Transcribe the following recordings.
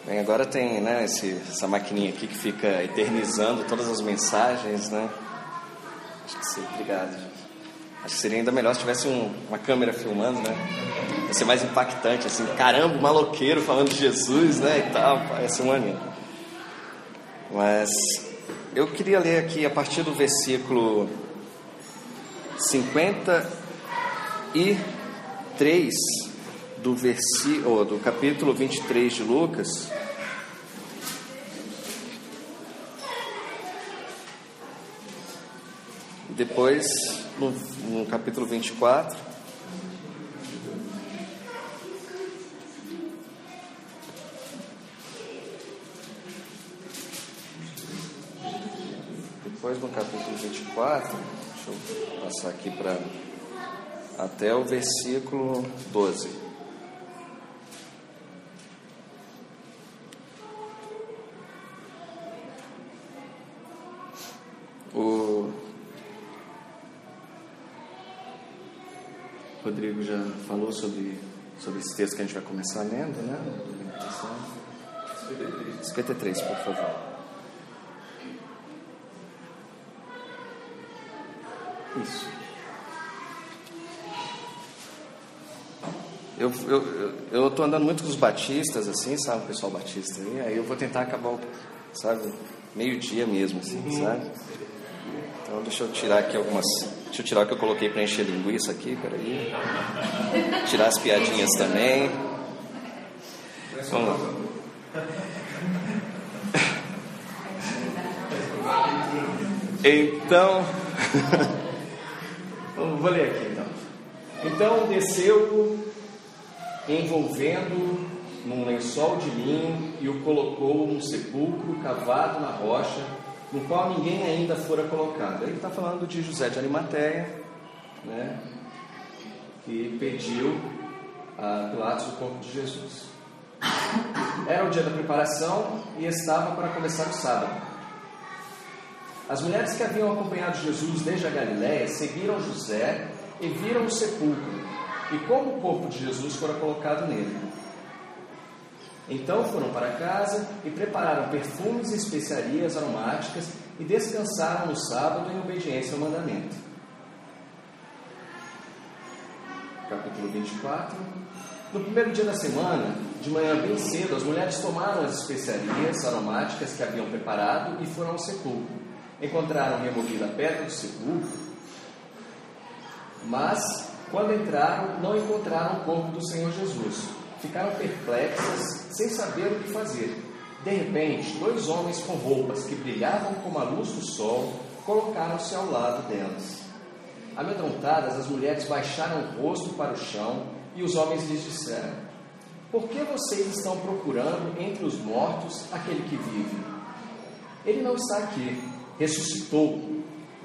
Bem, agora tem, né, essa maquininha aqui que fica eternizando todas as mensagens, né? Obrigado, gente. Acho que seria ainda melhor se tivesse uma câmera filmando, né? Ia ser mais impactante, assim, caramba, um maloqueiro falando de Jesus, né, e tal, ia ser maneiro. Mas eu queria ler aqui a partir do versículo 53 do capítulo 23 de Lucas. Depois, no capítulo 24, no capítulo 24, deixa eu passar aqui até o versículo 12. O Rodrigo já falou sobre esse texto que a gente vai começar lendo, né? 53, por favor. Isso. Eu tô andando muito com os batistas, assim, sabe, o pessoal batista aí eu vou tentar acabar, sabe, meio-dia mesmo, assim, sabe? Então deixa eu tirar aqui deixa eu tirar o que eu coloquei para encher linguiça aqui, peraí. Tirar as piadinhas também. Vamos lá. Então, vou ler aqui então. Então desceu-o, envolvendo num lençol de linho, e o colocou num sepulcro cavado na rocha, no qual ninguém ainda fora colocado. Ele está falando de José de Arimateia, né, que pediu a Pilatos o corpo de Jesus. Era o dia da preparação e estava para começar o sábado. As mulheres que haviam acompanhado Jesus desde a Galiléia seguiram José e viram o sepulcro e como o corpo de Jesus fora colocado nele. Então foram para casa e prepararam perfumes e especiarias aromáticas e descansaram no sábado em obediência ao mandamento. Capítulo 24. No primeiro dia da semana, de manhã bem cedo, as mulheres tomaram as especiarias aromáticas que haviam preparado e foram ao sepulcro. Encontraram removida a pedra do sepulcro, mas quando entraram, não encontraram o corpo do Senhor Jesus. Ficaram perplexas, sem saber o que fazer. De repente, 2 homens com roupas que brilhavam como a luz do sol colocaram-se ao lado delas. Amedrontadas, as mulheres baixaram o rosto para o chão e os homens lhes disseram: por que vocês estão procurando entre os mortos aquele que vive? Ele não está aqui, ressuscitou.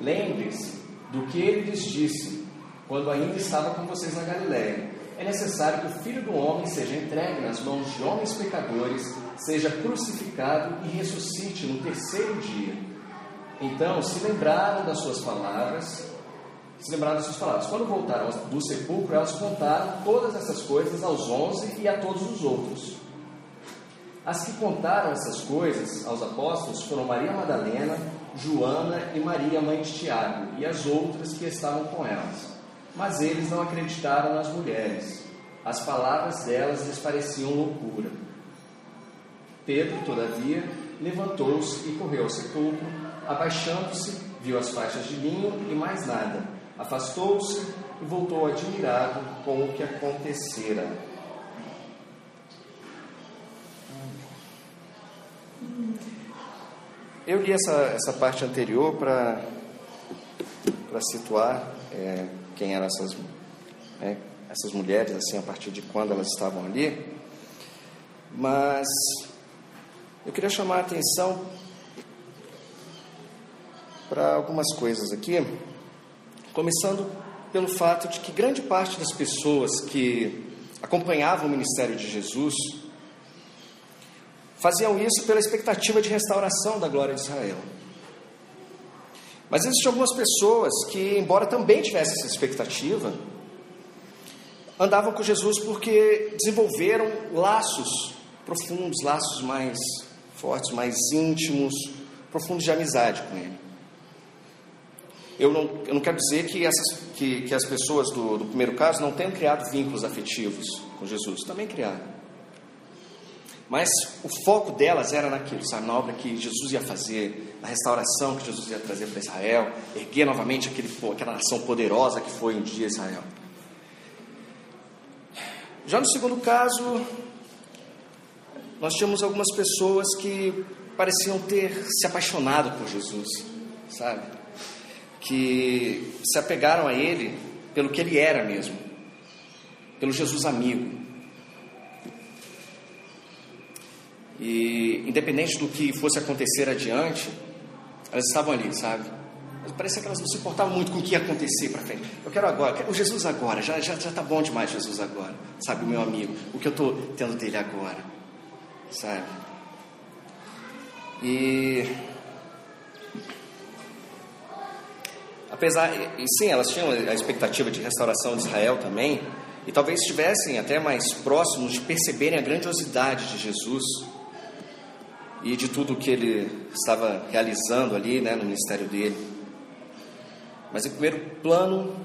Lembrem-se do que ele lhes disse quando ainda estava com vocês na Galiléia. É necessário que o Filho do Homem seja entregue nas mãos de homens pecadores, seja crucificado e ressuscite no 3º dia. Então se lembraram das suas palavras. Quando voltaram do sepulcro, elas contaram todas essas coisas aos 11 e a todos os outros. As que contaram essas coisas aos apóstolos foram Maria Madalena, Joana e Maria, mãe de Tiago, e as outras que estavam com elas. Mas eles não acreditaram nas mulheres. As palavras delas lhes pareciam loucura. Pedro, todavia, levantou-se e correu ao sepulcro. Abaixando-se, viu as faixas de linho e mais nada. Afastou-se e voltou admirado com o que acontecera. Eu li essa parte anterior para situar quem eram essas mulheres, assim, a partir de quando elas estavam ali. Mas eu queria chamar a atenção para algumas coisas aqui, começando pelo fato de que grande parte das pessoas que acompanhavam o ministério de Jesus faziam isso pela expectativa de restauração da glória de Israel. Mas existem algumas pessoas que, embora também tivessem essa expectativa, andavam com Jesus porque desenvolveram laços profundos, laços mais fortes, mais íntimos, profundos de amizade com Ele. Eu não quero dizer que as pessoas do primeiro caso não tenham criado vínculos afetivos com Jesus, também criaram. Mas o foco delas era naquilo, sabe, na obra que Jesus ia fazer, na restauração que Jesus ia trazer para Israel, erguer novamente aquela nação poderosa que foi um dia Israel. Já no segundo caso, nós tínhamos algumas pessoas que pareciam ter se apaixonado por Jesus, sabe? Que se apegaram a Ele pelo que Ele era mesmo, pelo Jesus amigo. E independente do que fosse acontecer adiante, elas estavam ali, sabe? Mas parecia que elas não se importavam muito com o que ia acontecer para frente. Eu quero agora, o Jesus agora, já está bom demais Jesus agora, sabe? O meu amigo, o que eu estou tendo dele agora, sabe? E sim, elas tinham a expectativa de restauração de Israel também, e talvez estivessem até mais próximos de perceberem a grandiosidade de Jesus e de tudo que Ele estava realizando ali, né, no ministério dele. Mas em primeiro plano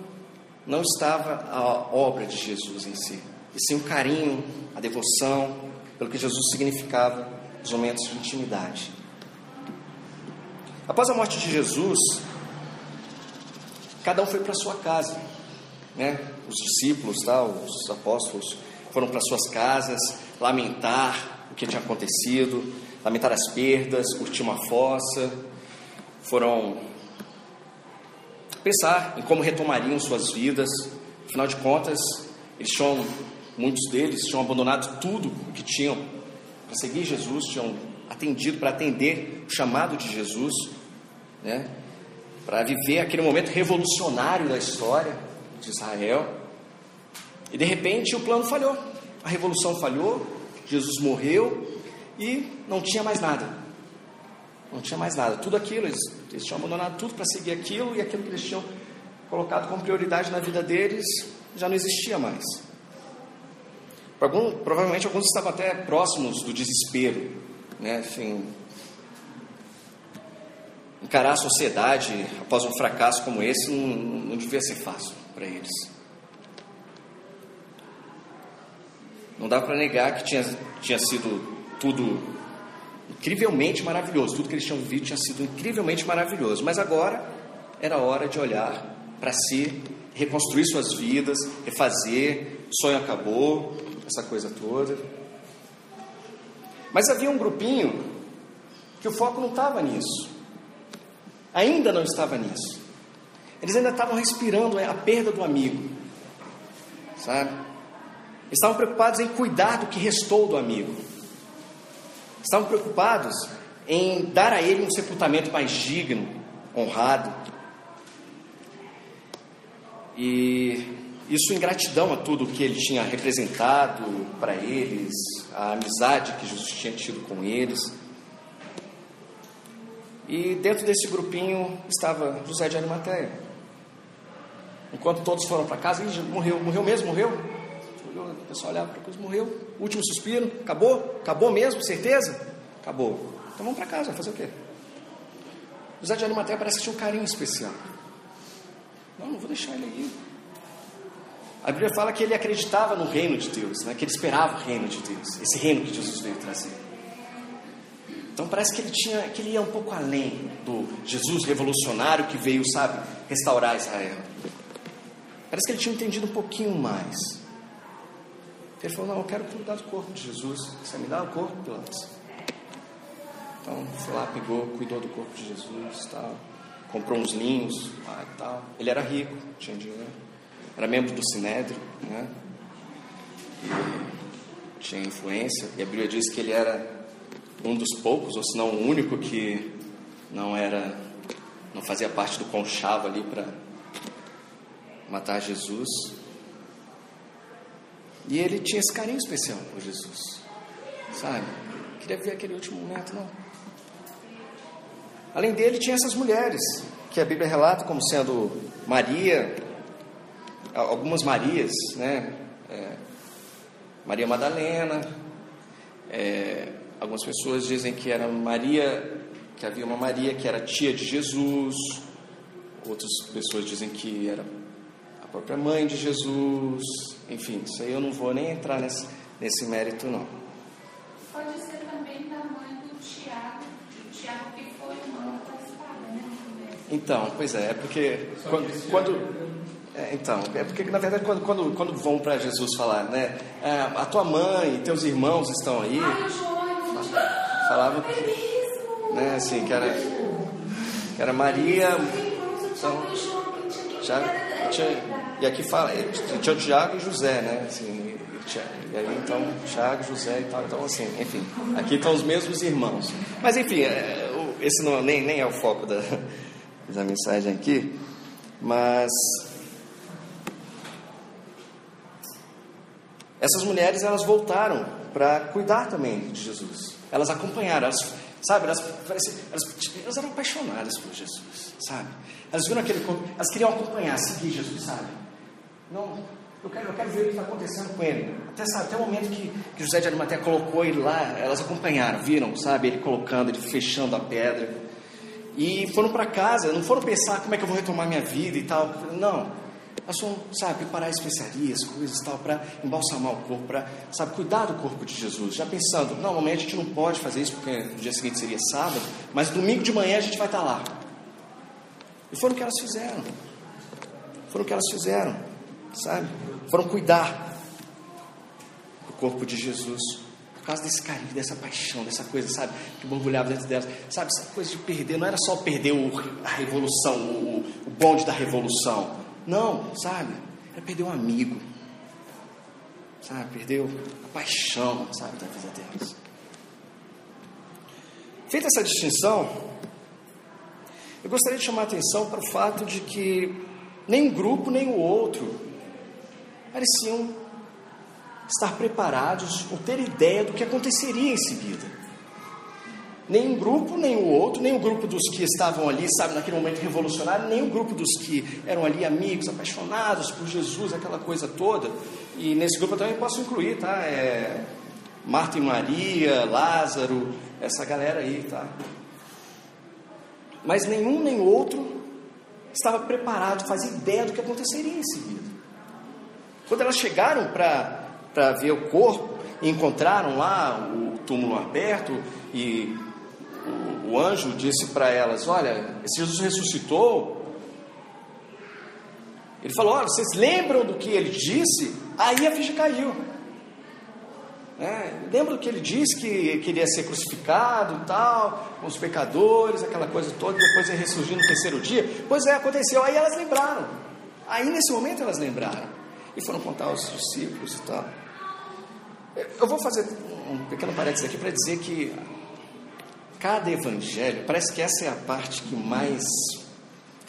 não estava a obra de Jesus em si, e sim o carinho, a devoção pelo que Jesus significava nos momentos de intimidade. Após a morte de Jesus, cada um foi para sua casa, né? Os discípulos, os apóstolos foram para suas casas lamentar o que tinha acontecido, lamentar as perdas, curtir uma fossa, foram pensar em como retomariam suas vidas. Afinal de contas, muitos deles tinham abandonado tudo o que tinham para seguir Jesus, tinham atendido para atender o chamado de Jesus, né? Para viver aquele momento revolucionário da história de Israel. E de repente o plano falhou, a revolução falhou, Jesus morreu e não tinha mais nada. Não tinha mais nada. Tudo aquilo, eles tinham abandonado tudo para seguir aquilo, e aquilo que eles tinham colocado como prioridade na vida deles já não existia mais. Provavelmente alguns estavam até próximos do desespero, né? Enfim, encarar a sociedade após um fracasso como esse não devia ser fácil para eles. Não dá para negar que tinha sido tudo incrivelmente maravilhoso. Tudo que eles tinham vivido tinha sido incrivelmente maravilhoso. Mas agora era hora de olhar para si, reconstruir suas vidas, refazer. O sonho acabou, essa coisa toda. Mas havia um grupinho que o foco não estava nisso. Ainda não estava nisso. Eles ainda estavam respirando a perda do amigo, sabe? Estavam preocupados em cuidar do que restou do amigo. Estavam preocupados em dar a ele um sepultamento mais digno, honrado. E isso em gratidão a tudo que ele tinha representado para eles, a amizade que Jesus tinha tido com eles. E dentro desse grupinho estava José de Arimateia. Enquanto todos foram para casa, ele morreu mesmo. O pessoal olhava para a coisa, morreu. Último suspiro, acabou mesmo, certeza? Acabou. Então vamos para casa, vai fazer o quê? José de Arimateia parece que tinha um carinho especial. Não vou deixar ele aí. A Bíblia fala que ele acreditava no reino de Deus, né? Que ele esperava o reino de Deus, esse reino que Jesus veio trazer. Então parece que ele ia um pouco além do Jesus revolucionário que veio, sabe, restaurar Israel. Parece que ele tinha entendido um pouquinho mais. Ele falou, eu quero cuidar do corpo de Jesus. Você me dá o corpo, Pilatos? Então, foi lá, cuidou do corpo de Jesus, tal. Comprou uns linhos, e tal. Ele era rico, tinha dinheiro. Era membro do Sinédrio, né? E tinha influência. E a Bíblia diz que ele era um dos poucos, ou se não o único, que não fazia parte do conchavo ali para matar Jesus. E ele tinha esse carinho especial por Jesus, sabe? Queria ver aquele último momento, não. Além dele, tinha essas mulheres, que a Bíblia relata como sendo Maria, algumas Marias, né? Maria Madalena. Algumas pessoas dizem que era Maria, que havia uma Maria que era tia de Jesus. Outras pessoas dizem que era a própria mãe de Jesus. Enfim, isso aí eu não vou nem entrar nesse mérito, não. Pode ser também da mãe do Tiago que foi irmão da espada, né? Então, pois é porque é porque na verdade quando vão para Jesus falar, né, a tua mãe e teus irmãos estão aí, falavam que, né, assim, que era Maria, então, e aqui fala, tinha o Tiago e José, né, assim, e aí então Tiago, José e tal, então assim, enfim, aqui estão os mesmos irmãos, mas enfim, esse não, nem é o foco da mensagem aqui, mas essas mulheres, elas voltaram para cuidar também de Jesus. Elas acompanharam, elas eram apaixonadas por Jesus, sabe? Elas viram elas queriam acompanhar, seguir Jesus, sabe? Não, eu quero ver o que está acontecendo com ele. Até o momento que José de Arimateia colocou ele lá, elas acompanharam, viram, sabe? Ele colocando, ele fechando a pedra. E foram para casa, não foram pensar como é que eu vou retomar minha vida e tal. Não. Nós vamos, preparar especiarias, coisas e tal, para embalsamar o corpo, para, cuidar do corpo de Jesus. Já pensando, normalmente a gente não pode fazer isso, porque no dia seguinte seria sábado, mas domingo de manhã a gente vai estar lá. E foram o que elas fizeram. Sabe? Foram cuidar do corpo de Jesus, por causa desse carinho, dessa paixão, dessa coisa, sabe, que borbulhava dentro delas. Sabe, essa coisa de perder, não era só perder a revolução, o bonde da revolução. Não, sabe? Era perder um amigo, sabe? Perdeu a paixão, sabe, da vida delas. Feita essa distinção, eu gostaria de chamar a atenção para o fato de que nem um grupo, nem o outro pareciam estar preparados ou ter ideia do que aconteceria em seguida. Nem um grupo, nem o outro, nem o grupo dos que estavam ali, sabe, naquele momento revolucionário, nem o grupo dos que eram ali amigos, apaixonados por Jesus, aquela coisa toda. E nesse grupo eu também posso incluir, tá? Marta e Maria, Lázaro, essa galera aí, tá? Mas nenhum nem o outro estava preparado, fazia ideia do que aconteceria em seguida. Quando elas chegaram para ver o corpo e encontraram lá o túmulo aberto e o anjo disse para elas: olha, esse Jesus ressuscitou. Ele falou: olha, vocês lembram do que ele disse? Aí a ficha caiu. Lembra do que ele disse, que queria ser crucificado e tal, com os pecadores, aquela coisa toda, depois ia ressurgir no terceiro dia? Pois é, aconteceu. Aí elas lembraram. Aí nesse momento elas lembraram e foram contar aos discípulos e tal. Eu vou fazer um pequeno parênteses aqui para dizer que cada evangelho, parece que essa é a parte que mais,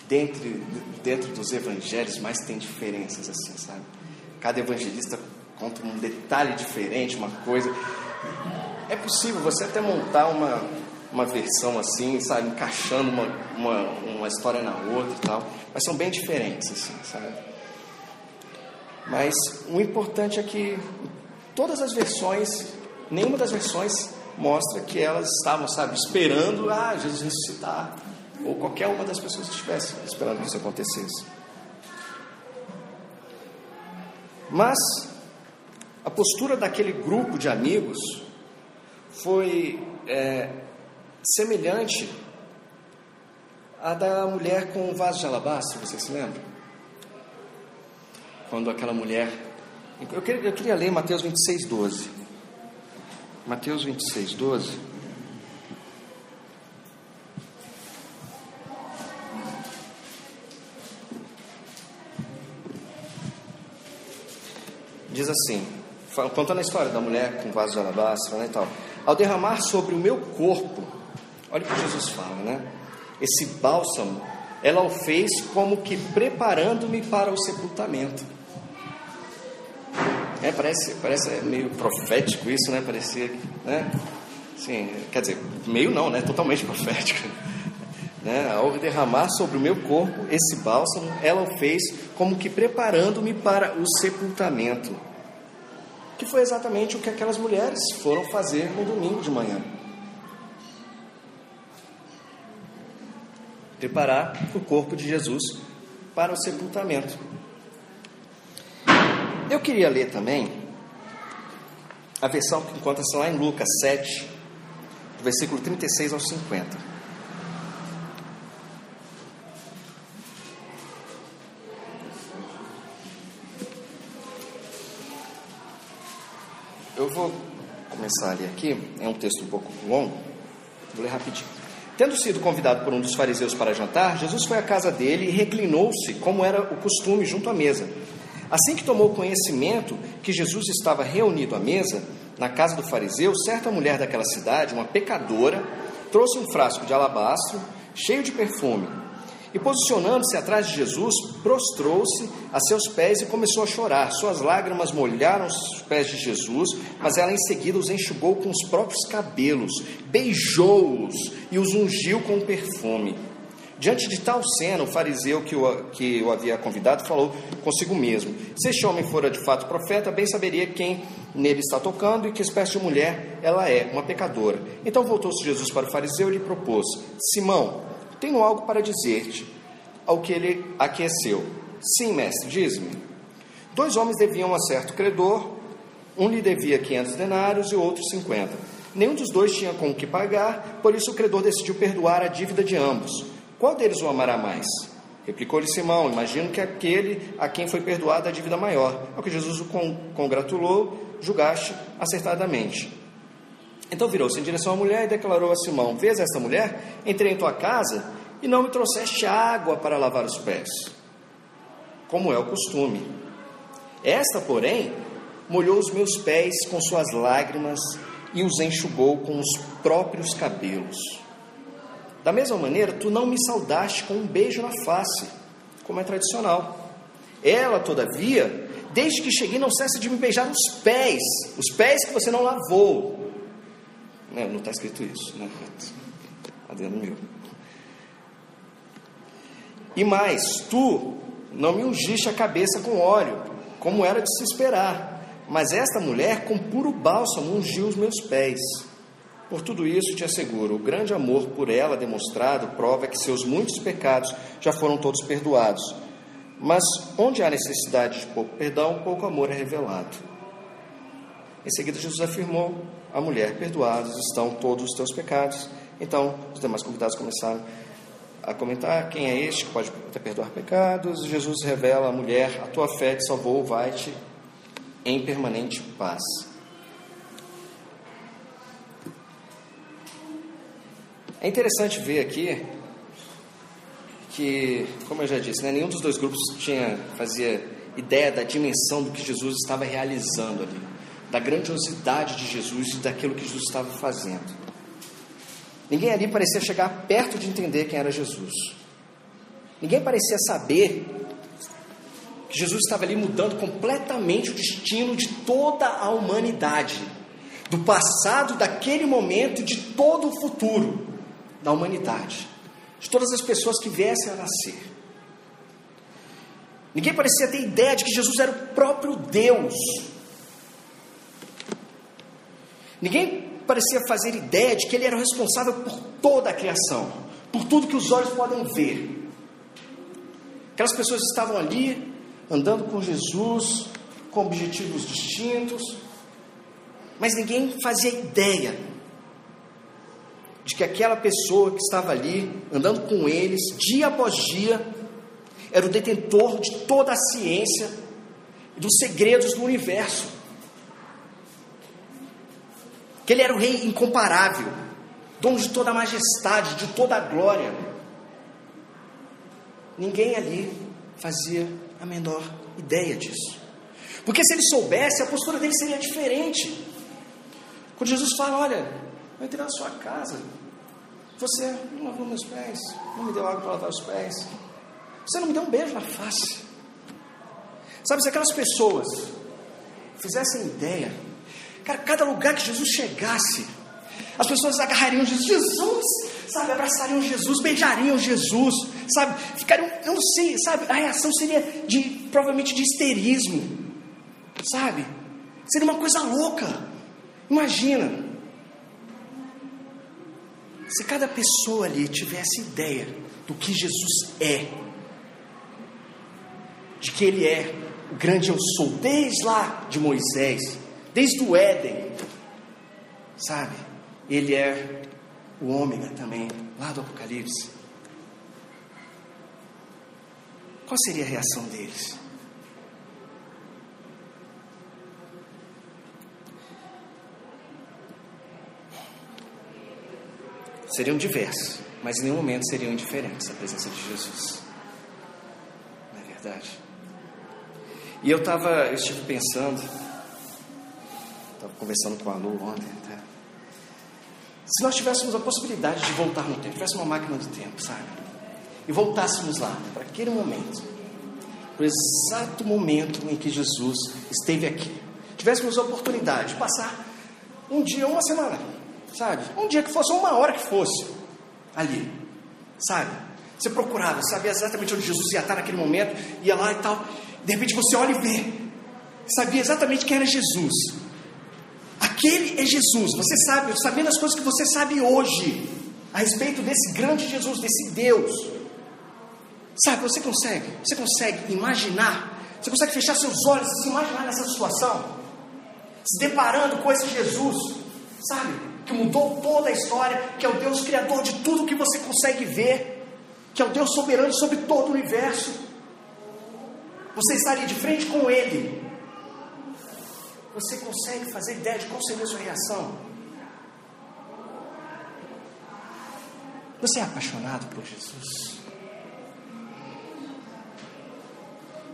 dentro dos evangelhos, mais tem diferenças, assim, sabe? Cada evangelista conta um detalhe diferente, uma coisa. É possível você até montar uma versão assim, sabe? Encaixando uma história na outra e tal, mas são bem diferentes, assim, sabe? Mas o importante é que todas as versões, nenhuma das versões mostra que elas estavam, sabe, esperando Jesus ressuscitar, ou qualquer uma das pessoas que estivesse esperando que isso acontecesse. Mas a postura daquele grupo de amigos foi semelhante à da mulher com o vaso de alabastro, você se lembra? Quando aquela mulher... Eu queria ler Mateus 26, 12. Mateus 26, 12. Diz assim, contando a história da mulher com vaso de alabastro, né, e tal. Ao derramar sobre o meu corpo, olha o que Jesus fala, né? Esse bálsamo, ela o fez como que preparando-me para o sepultamento. Parece meio profético isso, né? Parecia, né? Assim, quer dizer, meio não, né? Totalmente profético. Né? Ao derramar sobre o meu corpo esse bálsamo, ela o fez como que preparando-me para o sepultamento. que foi exatamente o que aquelas mulheres foram fazer no domingo de manhã. Preparar o corpo de Jesus para o sepultamento. Eu queria ler também a versão que encontra-se lá em Lucas 7, do versículo 36 ao 50. Eu vou começar a ler aqui, é um texto um pouco longo, vou ler rapidinho. Tendo sido convidado por um dos fariseus para jantar, Jesus foi à casa dele e reclinou-se, como era o costume, junto à mesa. Assim que tomou conhecimento que Jesus estava reunido à mesa, na casa do fariseu, certa mulher daquela cidade, uma pecadora, trouxe um frasco de alabastro, cheio de perfume, e posicionando-se atrás de Jesus, prostrou-se a seus pés e começou a chorar. Suas lágrimas molharam os pés de Jesus, mas ela em seguida os enxugou com os próprios cabelos, beijou-os e os ungiu com perfume. Diante de tal cena, o fariseu que o havia convidado falou consigo mesmo: se este homem fora de fato profeta, bem saberia quem nele está tocando e que espécie de mulher ela é, uma pecadora. Então voltou-se Jesus para o fariseu e lhe propôs: Simão, tenho algo para dizer-te. Ao que ele aqueceu: sim, mestre, diz-me. 2 homens deviam a certo credor, um lhe devia 500 denários e o outro 50. Nenhum dos dois tinha com o que pagar, por isso o credor decidiu perdoar a dívida de ambos. Qual deles o amará mais? Replicou-lhe Simão: imagino que aquele a quem foi perdoada a dívida maior. Ao que Jesus o congratulou: julgaste acertadamente. Então virou-se em direção à mulher e declarou a Simão: vês esta mulher? Entrei em tua casa e não me trouxeste água para lavar os pés, como é o costume. Esta, porém, molhou os meus pés com suas lágrimas e os enxugou com os próprios cabelos. Da mesma maneira, tu não me saudaste com um beijo na face, como é tradicional. Ela, todavia, desde que cheguei, não cessa de me beijar os pés que você não lavou. Não está escrito isso, né? Adendo meu. E mais, tu não me ungiste a cabeça com óleo, como era de se esperar, mas esta mulher com puro bálsamo ungiu os meus pés. Por tudo isso te asseguro, o grande amor por ela demonstrado prova que seus muitos pecados já foram todos perdoados. Mas onde há necessidade de pouco perdão, pouco amor é revelado. Em seguida Jesus afirmou à mulher: perdoados estão todos os teus pecados. Então os demais convidados começaram a comentar: quem é este que pode até perdoar pecados? E Jesus revela à mulher: a tua fé te salvou, vai-te em permanente paz. É interessante ver aqui que, como eu já disse, nenhum dos dois grupos fazia ideia da dimensão do que Jesus estava realizando ali, da grandiosidade de Jesus e daquilo que Jesus estava fazendo. Ninguém ali parecia chegar perto de entender quem era Jesus. Ninguém parecia saber que Jesus estava ali mudando completamente o destino de toda a humanidade, do passado, daquele momento e de todo o futuro da humanidade, de todas as pessoas que viessem a nascer. Ninguém parecia ter ideia de que Jesus era o próprio Deus. Ninguém parecia fazer ideia de que Ele era o responsável por toda a criação, por tudo que os olhos podem ver. Aquelas pessoas estavam ali, andando com Jesus, com objetivos distintos, mas ninguém fazia ideia de que aquela pessoa que estava ali, andando com eles, dia após dia, era o detentor de toda a ciência e dos segredos do universo. Que Ele era o Rei incomparável, dono de toda a majestade, de toda a glória. Ninguém ali fazia a menor ideia disso. Porque se ele soubesse, a postura dele seria diferente. Quando Jesus fala: olha, eu entrei na sua casa, você não lavou meus pés, não me deu água para lavar os pés, você não me deu um beijo na face. Sabe, se aquelas pessoas fizessem ideia, cara, cada lugar que Jesus chegasse, as pessoas agarrariam Jesus, sabe, abraçariam Jesus, beijariam Jesus, sabe, ficariam, eu não sei, sabe, a reação seria provavelmente de histerismo, sabe, Seria uma coisa louca. Imagina se cada pessoa ali tivesse ideia do que Jesus é, de que Ele é o grande eu sou, desde lá de Moisés, desde o Éden, sabe? Ele é o ômega também, lá do Apocalipse. Qual seria a reação deles? Seriam diversos, mas em nenhum momento seriam indiferentes à presença de Jesus. Não é verdade? E eu estive pensando, estava conversando com a Lu ontem, tá? Se nós tivéssemos a possibilidade de voltar no tempo, tivéssemos uma máquina do tempo, sabe? E voltássemos lá, para aquele momento, para o exato momento em que Jesus esteve aqui, tivéssemos a oportunidade de passar um dia, uma semana, sabe? Um dia que fosse, uma hora que fosse, ali, sabe? Você procurava, sabia exatamente onde Jesus ia estar naquele momento, ia lá e tal. De repente você olha e vê, sabia exatamente quem era Jesus. Aquele é Jesus. Você sabe, sabendo as coisas que você sabe hoje a respeito desse grande Jesus, desse Deus, sabe? Você consegue imaginar, você consegue fechar seus olhos e se imaginar nessa situação, se deparando com esse Jesus, sabe? Que mudou toda a história, que é o Deus criador de tudo que você consegue ver, que é o Deus soberano sobre todo o universo. Você estaria de frente com Ele. Você consegue fazer ideia de qual seria a sua reação? Você é apaixonado por Jesus?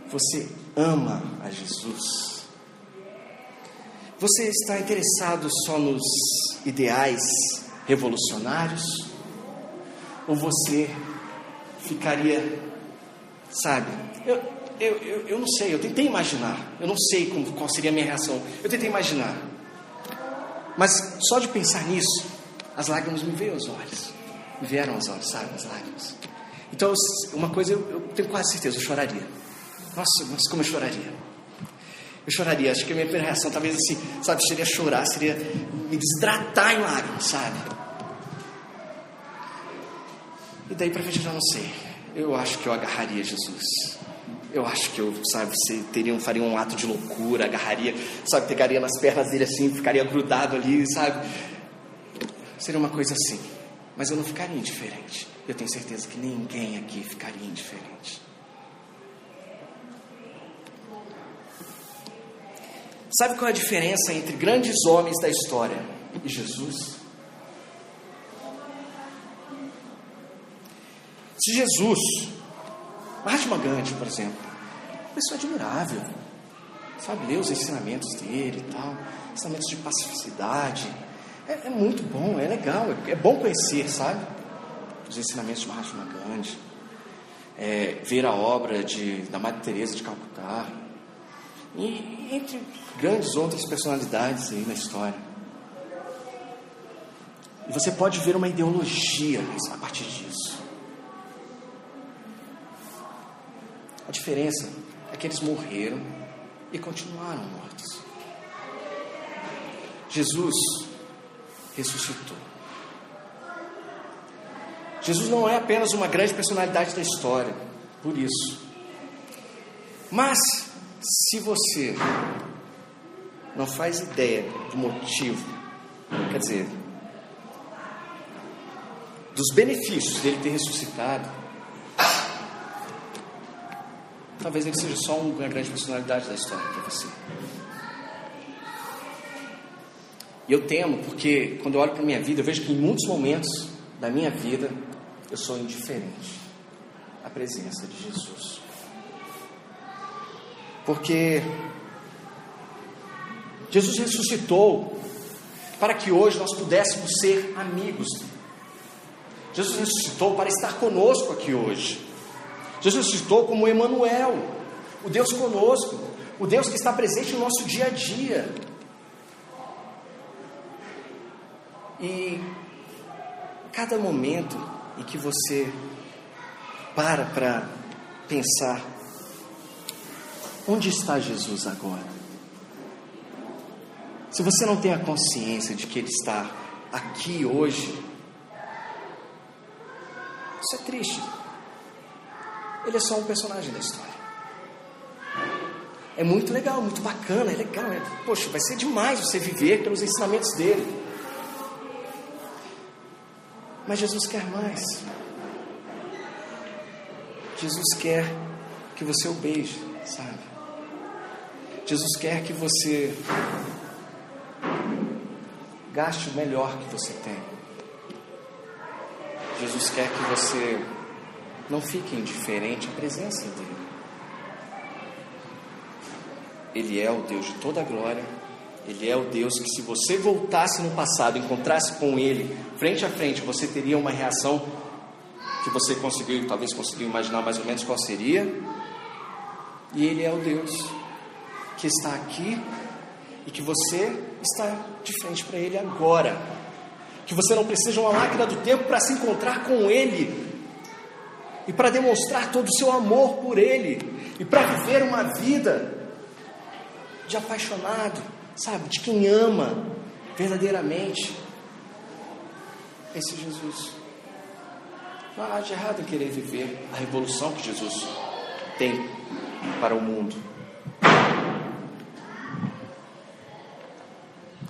Você ama a Jesus? Você está interessado só nos ideais revolucionários? Ou você ficaria, sabe? Eu não sei, eu tentei imaginar. Eu não sei qual seria a minha reação. Eu tentei imaginar. Mas só de pensar nisso, as lágrimas me veio aos olhos. Me vieram aos olhos, sabe? As lágrimas. Então, uma coisa eu tenho quase certeza, eu choraria. Nossa, mas como eu choraria. Eu choraria, acho que a minha primeira reação talvez assim, sabe, seria chorar, seria me desidratar em lágrimas, sabe? E daí pra frente eu já não sei. Eu acho que eu agarraria Jesus. Eu acho que eu, sabe, faria um ato de loucura, agarraria, sabe, pegaria nas pernas dele assim, ficaria grudado ali, sabe? Seria uma coisa assim. Mas eu não ficaria indiferente. Eu tenho certeza que ninguém aqui ficaria indiferente. Sabe qual é a diferença entre grandes homens da história e Jesus? Se Jesus, Mahatma Gandhi, por exemplo, uma pessoa admirável, sabe, ler os ensinamentos dele e tal, ensinamentos de pacificidade, é muito bom, é legal, é bom conhecer, sabe, os ensinamentos de Mahatma Gandhi, ver a obra da Madre Teresa de Calcutá, e entre grandes outras personalidades aí na história. E você pode ver uma ideologia a partir disso. A diferença é que eles morreram e continuaram mortos. Jesus ressuscitou. Jesus não é apenas uma grande personalidade da história, por isso. Mas se você não faz ideia do motivo, quer dizer, dos benefícios dele ter ressuscitado, talvez ele seja só uma grande personalidade da história para você. E eu temo, porque quando eu olho para a minha vida, eu vejo que em muitos momentos da minha vida eu sou indiferente à presença de Jesus. Porque Jesus ressuscitou para que hoje nós pudéssemos ser amigos. Jesus ressuscitou para estar conosco aqui hoje. Jesus ressuscitou como Emanuel, o Deus conosco, o Deus que está presente no nosso dia a dia. E cada momento em que você para pensar, onde está Jesus agora? se você não tem a consciência de que Ele está aqui hoje, isso é triste. Ele é só um personagem da história. É muito legal, muito bacana, é legal. Poxa, vai ser demais você viver pelos ensinamentos dele. Mas Jesus quer mais. Jesus quer que você o beije, sabe? Jesus quer que você gaste o melhor que você tem. Jesus quer que você não fique indiferente à presença dele. Ele é o Deus de toda a glória. Ele é o Deus que, se você voltasse no passado, encontrasse com Ele frente a frente, você teria uma reação que você talvez conseguiu imaginar mais ou menos qual seria. E Ele é o Deus que está aqui e que você está de frente para Ele agora. Que você não precisa de uma máquina do tempo para se encontrar com Ele e para demonstrar todo o seu amor por Ele e para viver uma vida de apaixonado, sabe, de quem ama verdadeiramente esse Jesus. Não há nada de errado em querer viver a revolução que Jesus tem para o mundo,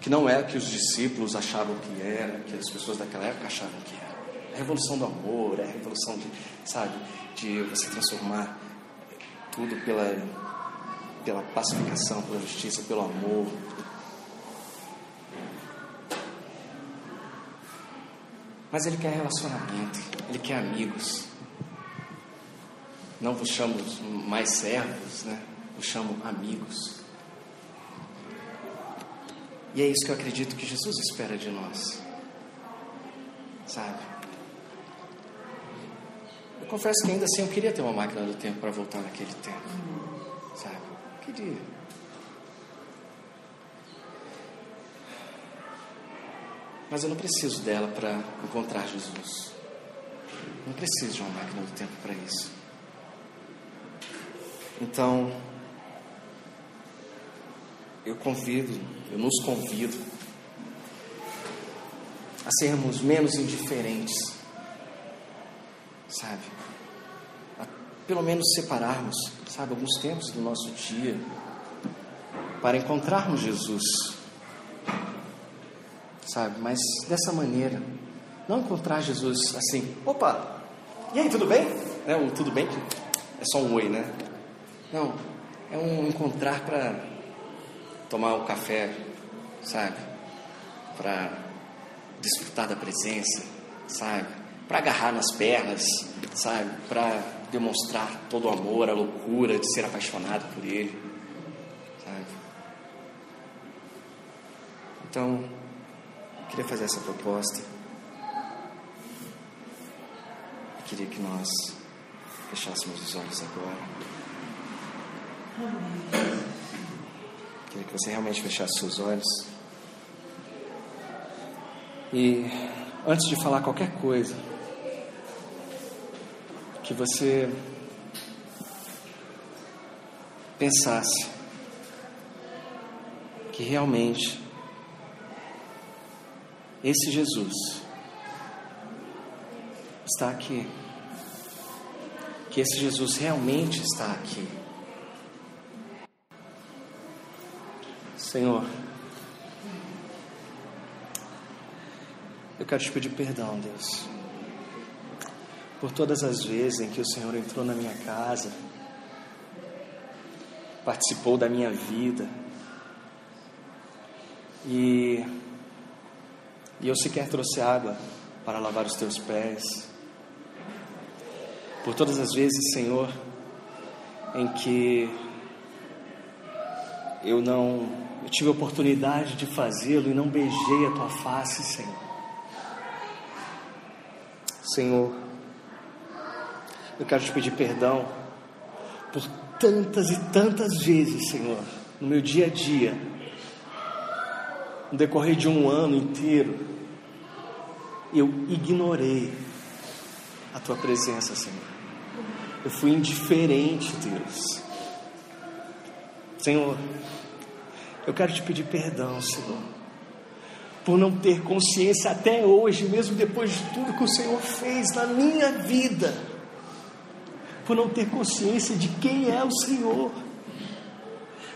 que não é o que os discípulos achavam que era, que as pessoas daquela época achavam que era. A revolução do amor, a revolução de, sabe, de você transformar tudo pela pacificação, pela justiça, pelo amor. Mas Ele quer relacionamento, Ele quer amigos. Não vos chamo mais servos, né? Vos chamo amigos. E é isso que eu acredito que Jesus espera de nós, sabe? Eu confesso que ainda assim eu queria ter uma máquina do tempo para voltar naquele tempo, sabe? Eu queria. Mas eu não preciso dela para encontrar Jesus. Não preciso de uma máquina do tempo para isso. Então, eu nos convido a sermos menos indiferentes, sabe? A pelo menos separarmos, sabe, alguns tempos do nosso dia para encontrarmos Jesus, sabe? Mas dessa maneira, não encontrar Jesus assim, opa, e aí, tudo bem? É um tudo bem que é só um oi, né? Não, é um encontrar para tomar um café, sabe? Para desfrutar da presença, sabe? Para agarrar nas pernas, sabe? Para demonstrar todo o amor, a loucura de ser apaixonado por Ele, sabe? Então, eu queria fazer essa proposta. Eu queria que nós fechássemos os olhos agora. Queria que você realmente fechasse seus olhos. E antes de falar qualquer coisa, que você pensasse que realmente esse Jesus está aqui. Que esse Jesus realmente está aqui. Senhor, eu quero te pedir perdão, Deus, por todas as vezes em que o Senhor entrou na minha casa, participou da minha vida, e eu sequer trouxe água para lavar os teus pés. Por todas as vezes, Senhor, em que eu tive a oportunidade de fazê-lo e não beijei a tua face, Senhor. Senhor, eu quero te pedir perdão por tantas e tantas vezes, Senhor, no meu dia a dia, no decorrer de um ano inteiro, eu ignorei a tua presença, Senhor. Eu fui indiferente, Deus. Senhor, Eu quero te pedir perdão, Senhor, por não ter consciência até hoje, mesmo depois de tudo que o Senhor fez na minha vida, por não ter consciência de quem é o Senhor,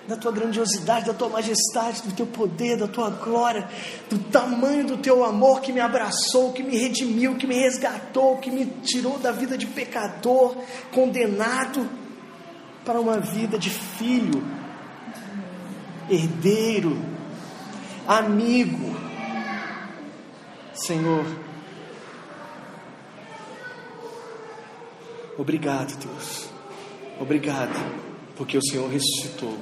da tua grandiosidade, da tua majestade, do teu poder, da tua glória, do tamanho do teu amor que me abraçou, que me redimiu, que me resgatou, que me tirou da vida de pecador, condenado, para uma vida de filho, herdeiro, amigo. Senhor, obrigado, Deus, obrigado, porque o Senhor ressuscitou.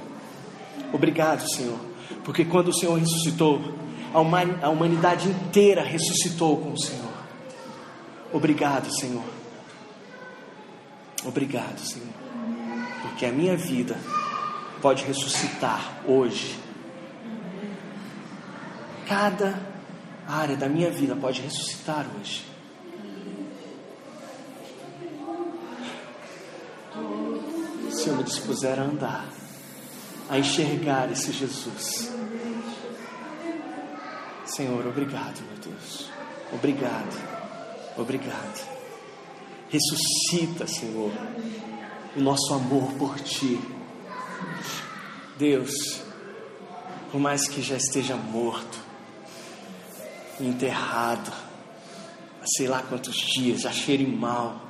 Obrigado, Senhor, porque quando o Senhor ressuscitou, a humanidade inteira ressuscitou com o Senhor. Obrigado, Senhor. Obrigado, Senhor, porque a minha vida pode ressuscitar hoje. Cada área da minha vida pode ressuscitar hoje. Se eu me dispuser a andar, a enxergar esse Jesus. Senhor, obrigado, meu Deus. Obrigado, obrigado. Ressuscita, Senhor, o nosso amor por Ti. Deus, por mais que já esteja morto, enterrado, há sei lá quantos dias, já cheire mal,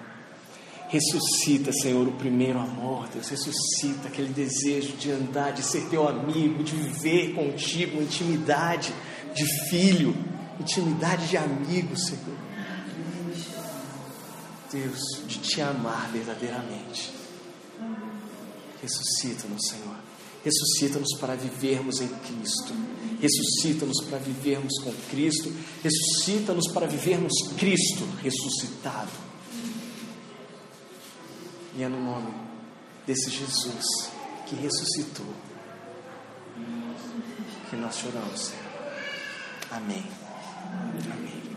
ressuscita, Senhor, o primeiro amor, Deus. Ressuscita aquele desejo de andar, de ser teu amigo, de viver contigo, intimidade de filho, intimidade de amigo, Senhor. Deus, de te amar verdadeiramente. Ressuscita-nos, Senhor. Ressuscita-nos para vivermos em Cristo. Ressuscita-nos para vivermos com Cristo. Ressuscita-nos para vivermos Cristo ressuscitado. E é no nome desse Jesus que ressuscitou que nós choramos, Senhor. Amém. Amém.